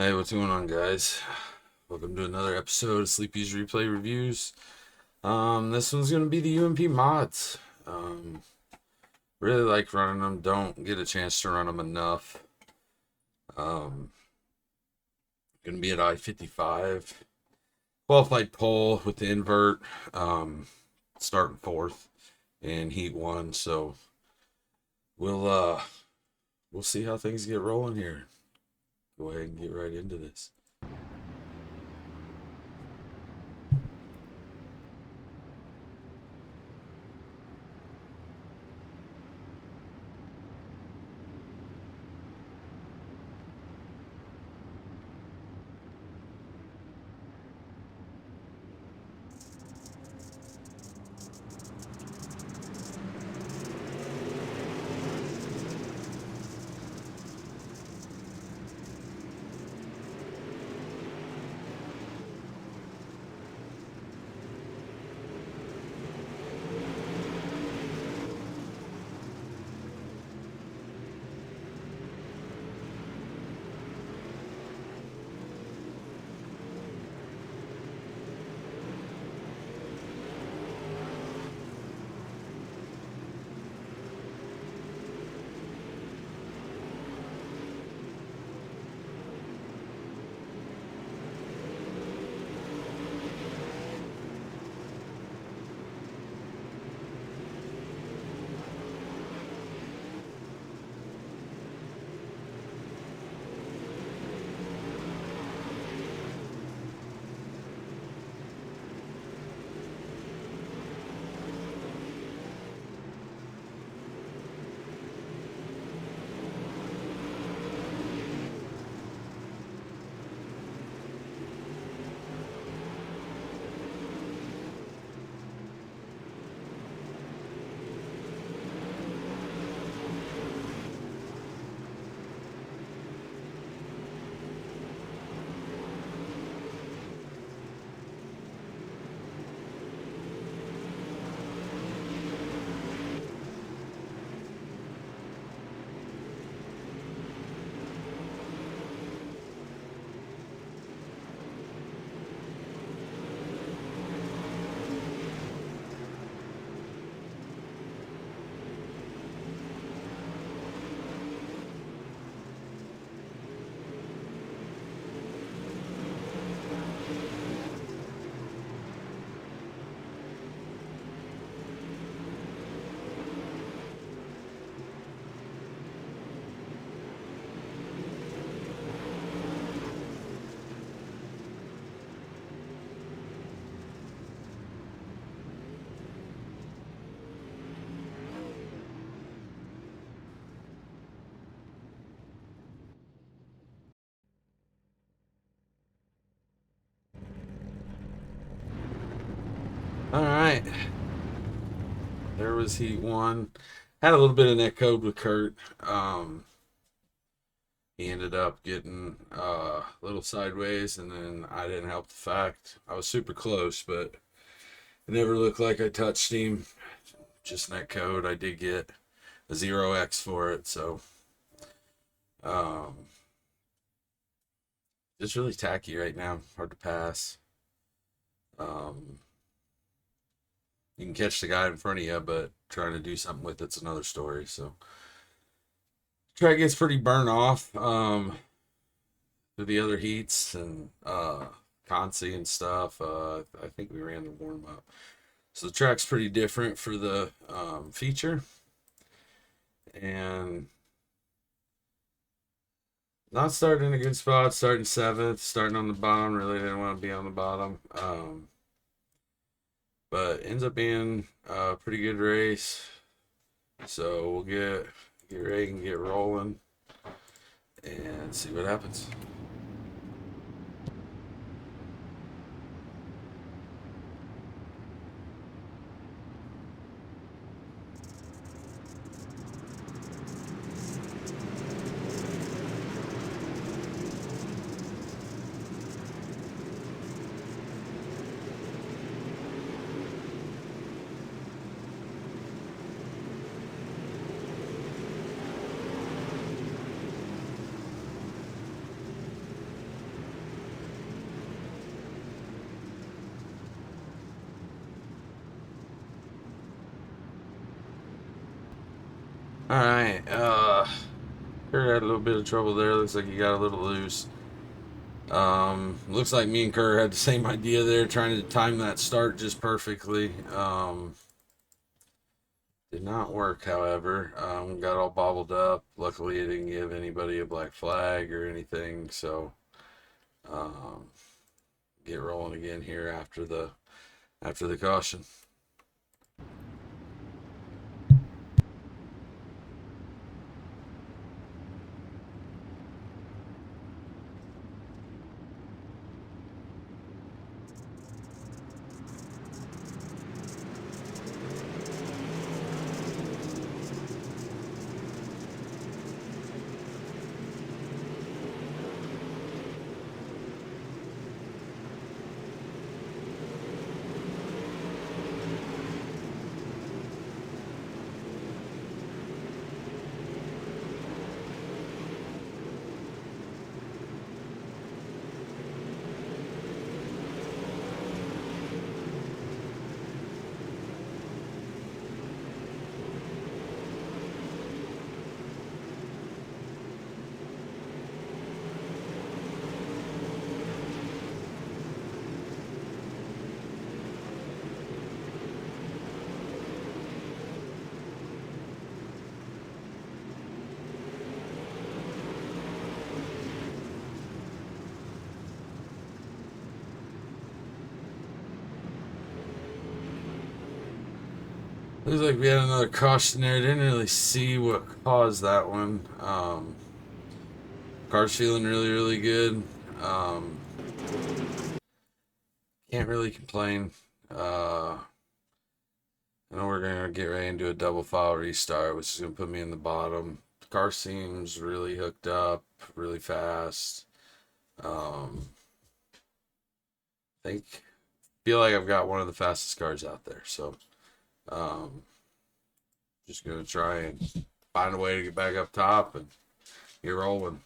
Hey, what's going on, guys? Welcome to another episode of Sleepy's Replay Reviews. This one's gonna be the UMP mods. Really like running them. Don't get a chance to run them enough. Um, Gonna be at I-55. Qualified pole with the invert. Starting fourth in heat one. So we'll see how things get rolling here. Go ahead and get right into this. All right. There was heat one. Had a little bit of net code with Kurt. He ended up getting a little sideways, and then I didn't help the fact. I was super close, but it never looked like I touched him. Just net code. I did get a 0x for it, so um, it's really tacky right now. Hard to pass. Um, you can catch the guy in front of you, but trying to do something with it's another story. So track gets pretty burnt off through the other heats and Concy and stuff. I think we ran the warm up, so the track's pretty different for the feature, and not starting in a good spot. Starting seventh, starting on the bottom. Really didn't want to be on the bottom, but ends up being a pretty good race. So we'll get ready and get rolling and see what happens. All right. Kerr had a little bit of trouble there. Looks like he got a little loose. Looks like me and Kerr had the same idea there, trying to time that start just perfectly. Did not work, however. Got all bobbled up. Luckily, it didn't give anybody a black flag or anything. So, um, get rolling again here after the caution. Looks like we had another caution there. Didn't really see what caused that one. Car's feeling really, really good. Can't really complain. I know we're gonna get ready and do a double file restart, which is gonna put me in the bottom. The car seems really hooked up, really fast. Think feel like I've got one of the fastest cars out there. So, um, just gonna try and find a way to get back up top and get rolling.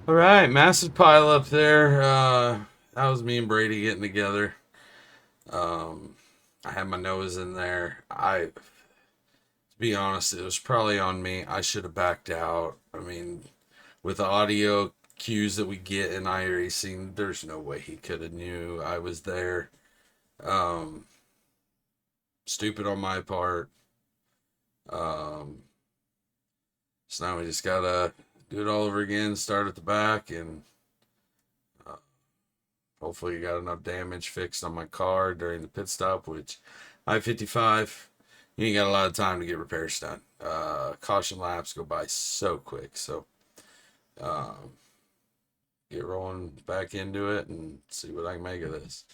All right, massive pile up there. That was me and Brady getting together. Um, I had my nose in there. To be honest, it was probably on me. I should have backed out. I mean, with the audio cues that we get in iRacing, there's no way he could have knew I was there. Um, Stupid on my part. Um, so now we just gotta do it all over again. Start at the back and. Uh, Hopefully, got enough damage fixed on my car during the pit stop, which I-55, you ain't got a lot of time to get repairs done. Caution laps go by so quick. So, um, get rolling back into it and see what I can make of this.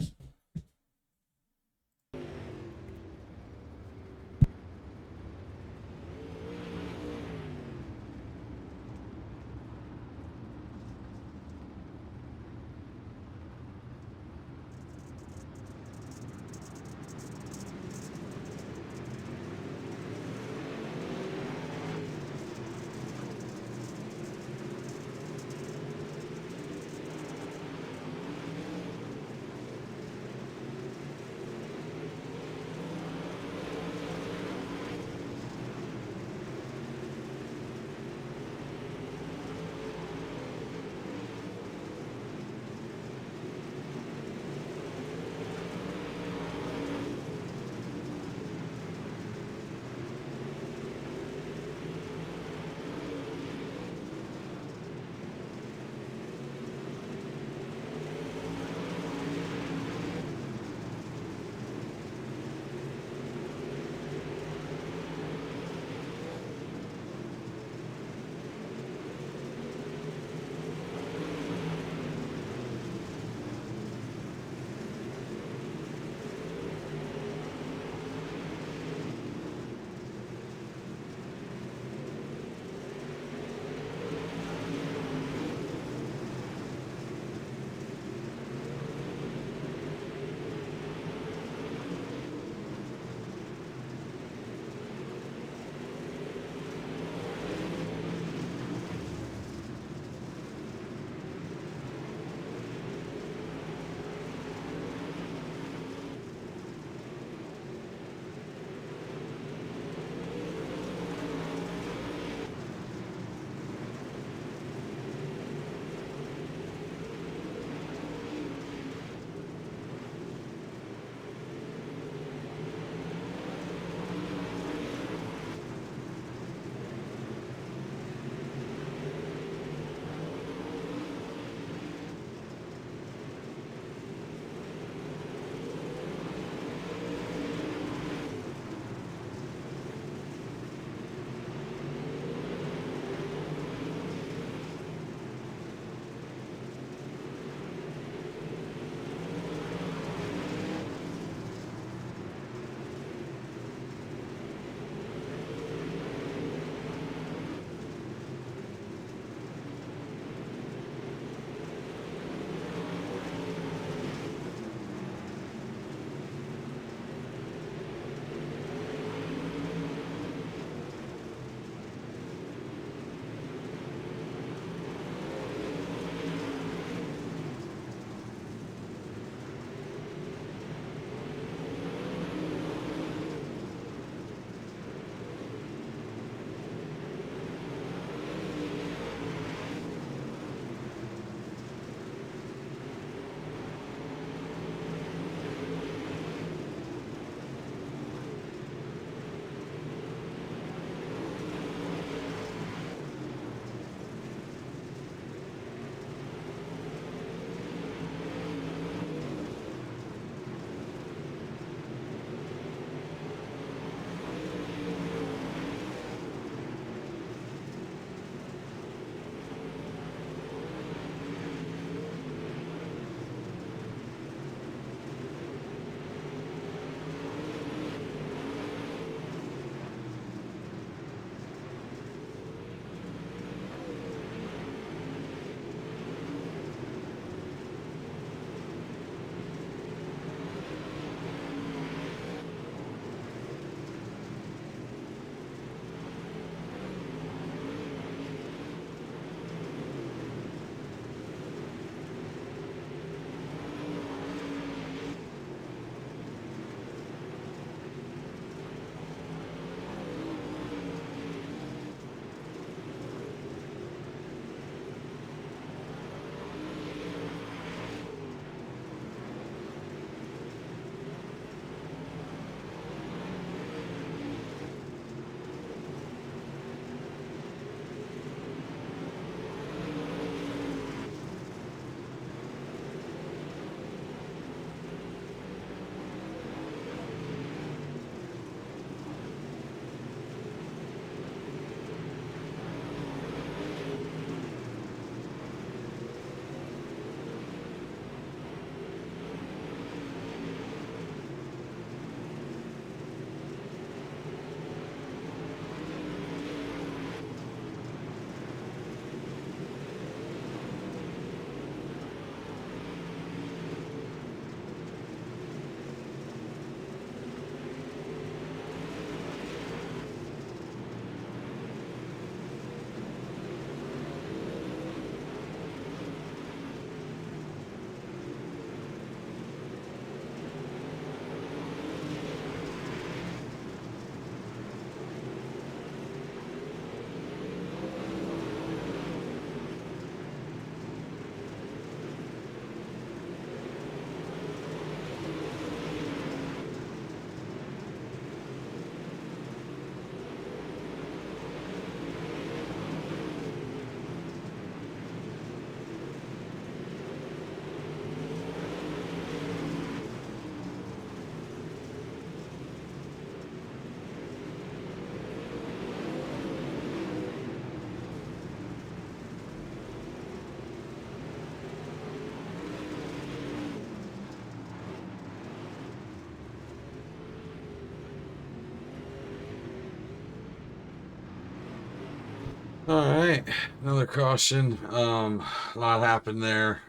All right, another caution. A lot happened there.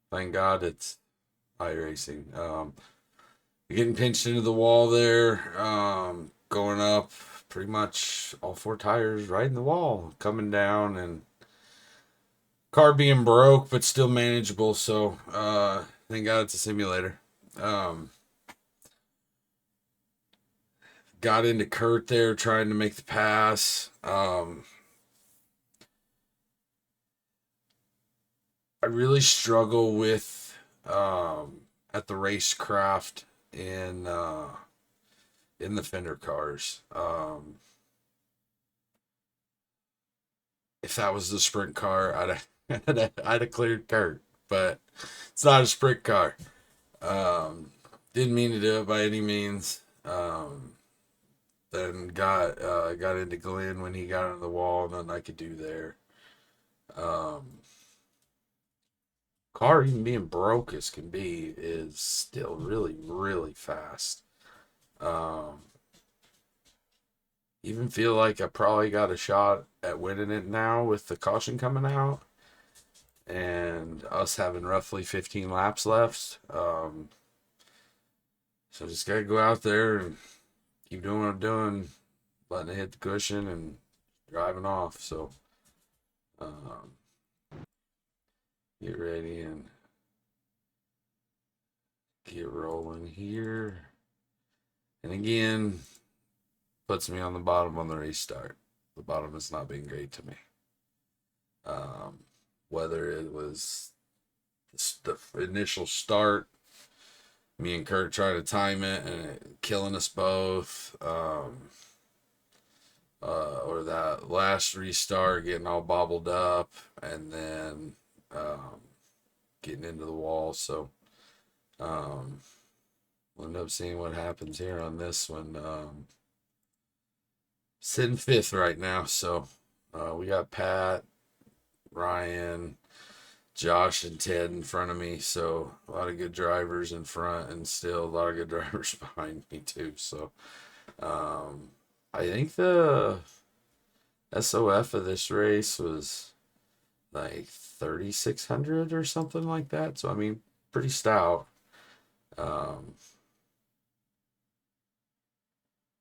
Thank God it's iRacing. Getting pinched into the wall there. Going up, pretty much all four tires right in the wall, coming down, and car being broke but still manageable. So, thank God it's a simulator. Um, got into Kurt there trying to make the pass. I really struggle with at the racecraft in the fender cars. If that was the sprint car, I'd have cleared Kurt, but it's not a sprint car. Didn't mean to do it by any means. Then got into Glenn when he got on the wall, nothing I could do there. Um, car even being broke as can be is still really really fast. Um, even feel like I probably got a shot at winning it now with the caution coming out and us having roughly 15 laps left. So just gotta go out there and keep doing what I'm doing, letting it hit the cushion and driving off. So um, get ready and get rolling here. And again, puts me on the bottom on the restart. The bottom has not been great to me. Um, whether it was the initial start, me and Kurt trying to time it and it killing us both, or that last restart getting all bobbled up and then getting into the wall. So we'll end up seeing what happens here on this one. Sitting fifth right now, so we got Pat, Ryan, Josh, and Ted in front of me. So a lot of good drivers in front, and still a lot of good drivers behind me too. So I think the SOF of this race was like 3,600 or something like that. So I mean, pretty stout. Um,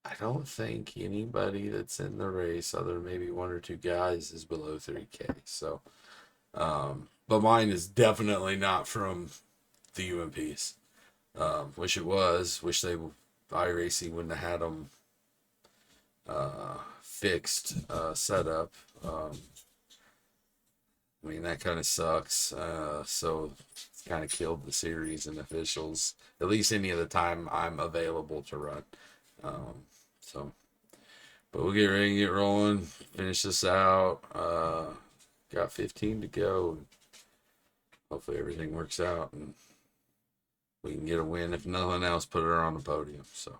I don't think anybody that's in the race, other than maybe one or two guys, is below 3K. So, but mine is definitely not from the UMPs. Wish it was. Wish they iRacing wouldn't have had them fixed setup. I mean that kind of sucks. So it's kind of killed the series and officials. At least any of the time I'm available to run. So, but we'll get ready and get rolling. Finish this out. Got 15 to go. Hopefully everything works out and we can get a win. If nothing else, put her on the podium. So.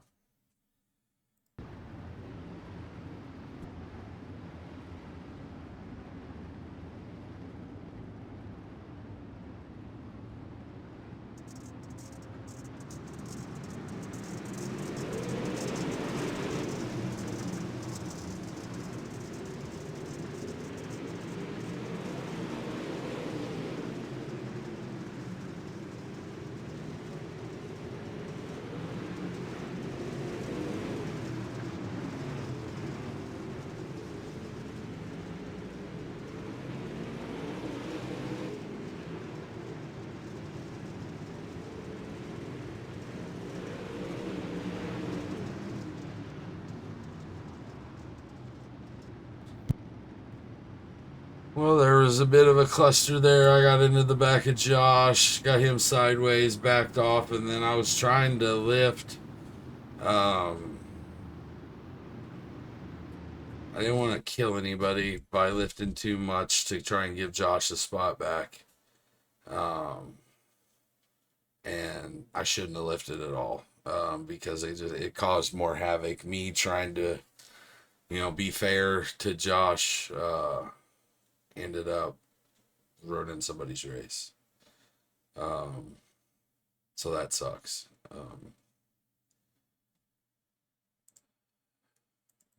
Well, there was a bit of a cluster there. I got into the back of Josh, got him sideways, backed off, and then I was trying to lift. I didn't want to kill anybody by lifting too much to try and give Josh a spot back. And I shouldn't have lifted at all because it caused more havoc. Me trying to, be fair to Josh ended up ruining somebody's race. So that sucks.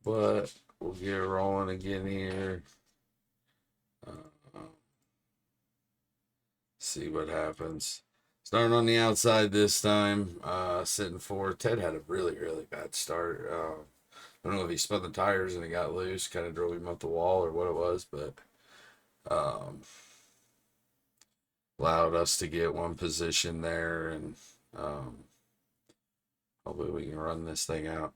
But we'll get rolling again here. See what happens. Starting on the outside this time, sitting fourth. Ted had a really, really bad start. I don't know if he spun the tires and it got loose, kind of drove him up the wall or what it was, but allowed us to get one position there, and hopefully we can run this thing out.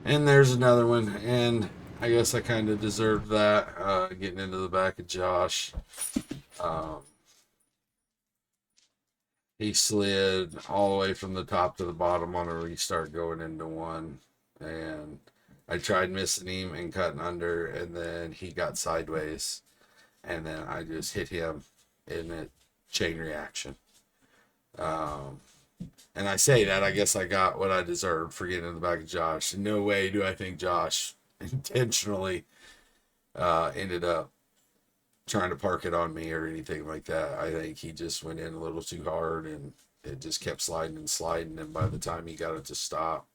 And there's another one, and I guess I kind of deserved that, getting into the back of Josh. He slid all the way from the top to the bottom on a restart going into one, and I tried missing him and cutting under, and then he got sideways, and then I just hit him in a chain reaction. And I say that, I guess I got what I deserved for getting in the back of Josh. No way do I think Josh intentionally ended up trying to park it on me or anything like that. I think he just went in a little too hard and it just kept sliding and sliding. And by the time he got it to stop,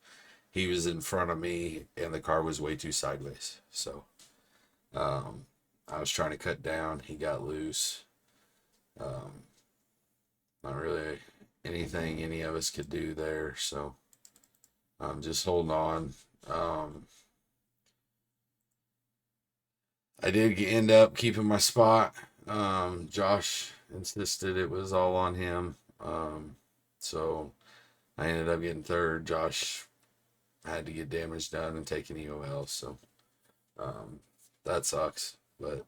he was in front of me and the car was way too sideways. So I was trying to cut down. He got loose. Not really anything any of us could do there. So I'm just holding on. I did end up keeping my spot. Josh insisted it was all on him. So I ended up getting third. Josh had to get damage done and take an EOL. So that sucks. But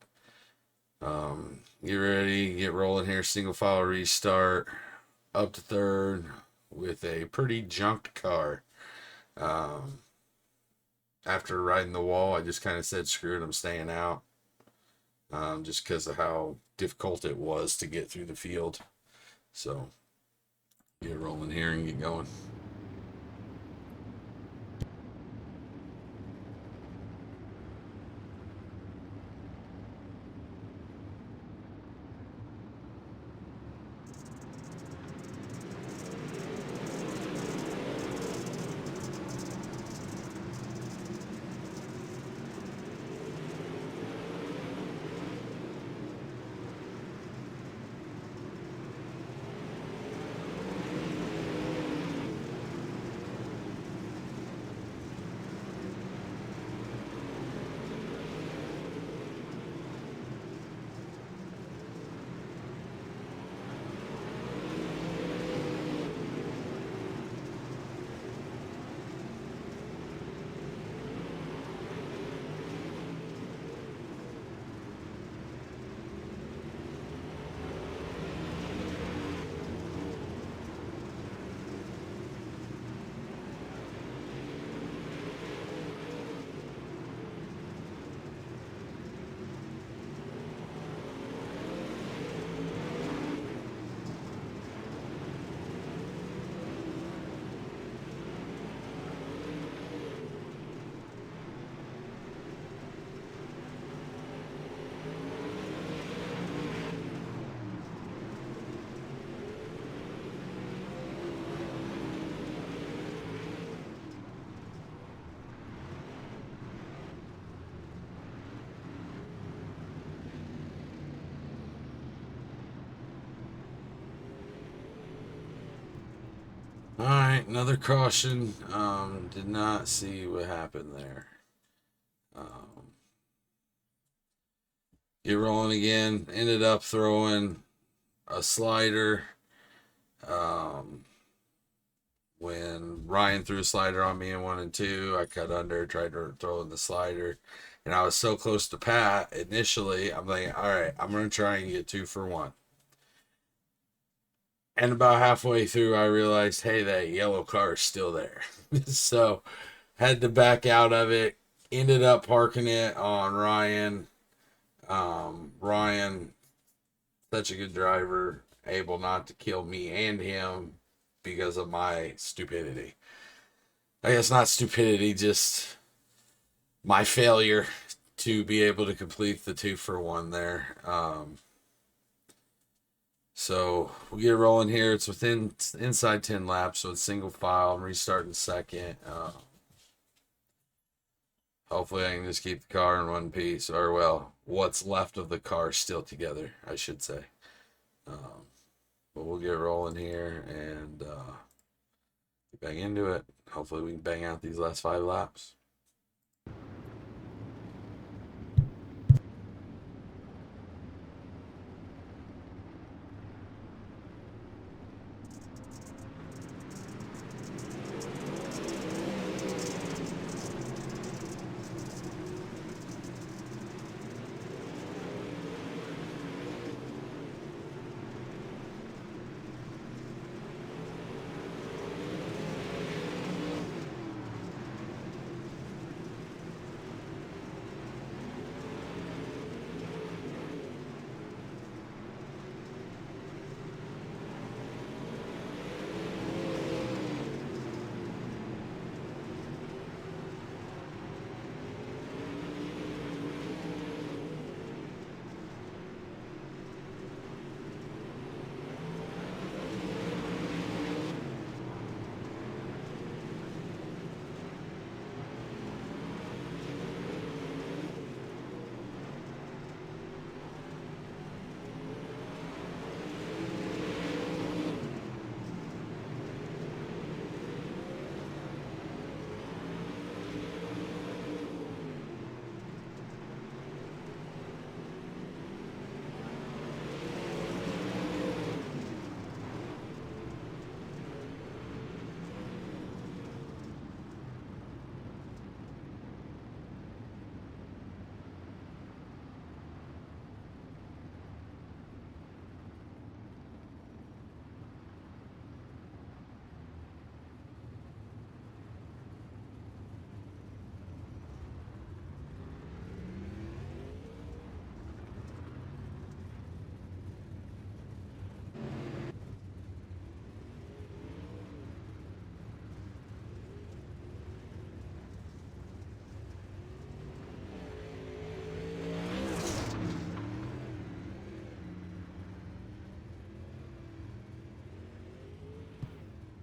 get ready, get rolling here. Single file restart. Up to third with a pretty junked car. After riding the wall, I just kind of said, screw it, I'm staying out. Just because of how difficult it was to get through the field. So, get rolling here and get going. All right, another caution. Did not see what happened there. Get rolling again. Ended up throwing a slider. When Ryan threw a slider on me in 1 and 2, I cut under, tried to throw in the slider, and I was so close to Pat initially. I'm like, all right, I'm gonna try and get 2 for 1. And about halfway through, I realized, hey, that yellow car is still there. So had to back out of it. Ended up parking it on Ryan. Ryan, such a good driver, able not to kill me and him because of my stupidity. I guess not stupidity, just my failure to be able to complete the 2-for-1 there. So we get rolling here. It's within inside 10 laps, so it's single file. I'm restarting second. Hopefully, I can just keep the car in one piece, or well, what's left of the car still together, I should say. Um, but we'll get rolling here and get back into it. Hopefully, we can bang out these last 5 laps.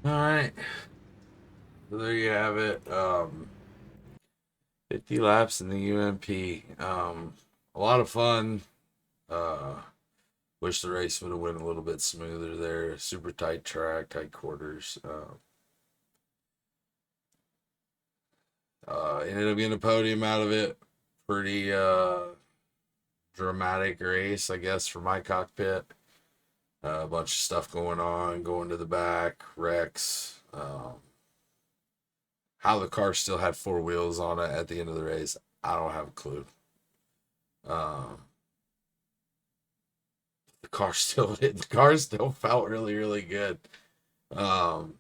All right, so there you have it. 50 laps in the UMP. A lot of fun. Uh, Wish the race would have went a little bit smoother there. Super tight track, tight quarters. Ended up getting a podium out of it. Pretty dramatic race, I guess, for my cockpit. A bunch of stuff going on, going to the back, wrecks. How the car still had 4 wheels on it at the end of the race, I don't have a clue. Um, the car still felt really, really good. Um,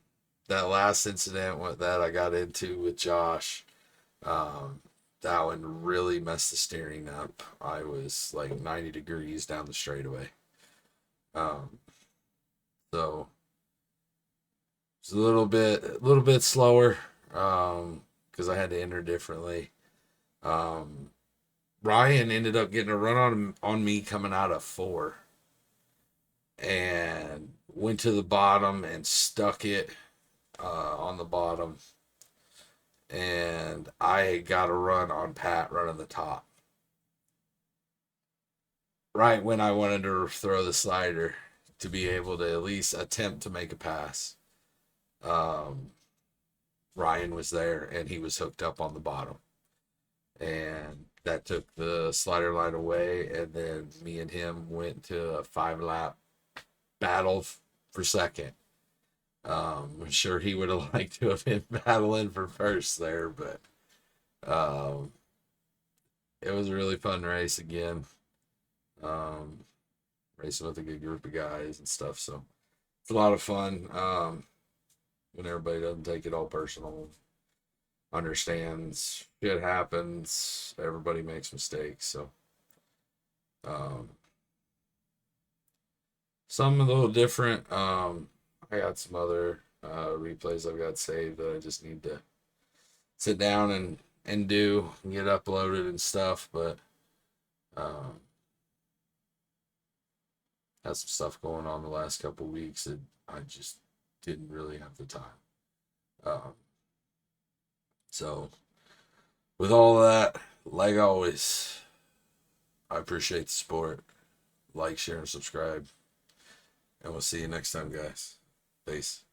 that last incident that I got into with Josh, um, that one really messed the steering up. I was like 90 degrees down the straightaway. Um, so it's a little bit slower, because I had to enter differently. Um, Ryan ended up getting a run on me coming out of 4, and went to the bottom and stuck it on the bottom, and I got a run on Pat running the top. Right when I wanted to throw the slider to be able to at least attempt to make a pass, um, Ryan was there and he was hooked up on the bottom. And that took the slider line away. And then me and him went to a 5 lap battle for second. I'm sure he would have liked to have been battling for first there, but um, it was a really fun race again. Um, Racing with a good group of guys and stuff. So it's a lot of fun, when everybody doesn't take it all personal, understands shit happens, everybody makes mistakes. So Um, some a little different. I got some other replays I've got saved that I just need to sit down and do and get uploaded and stuff. But um, had some stuff going on the last couple weeks that I just didn't really have the time. Um, so with all that, like always, I appreciate the support. Like, share, and subscribe. And we'll see you next time, guys. Peace.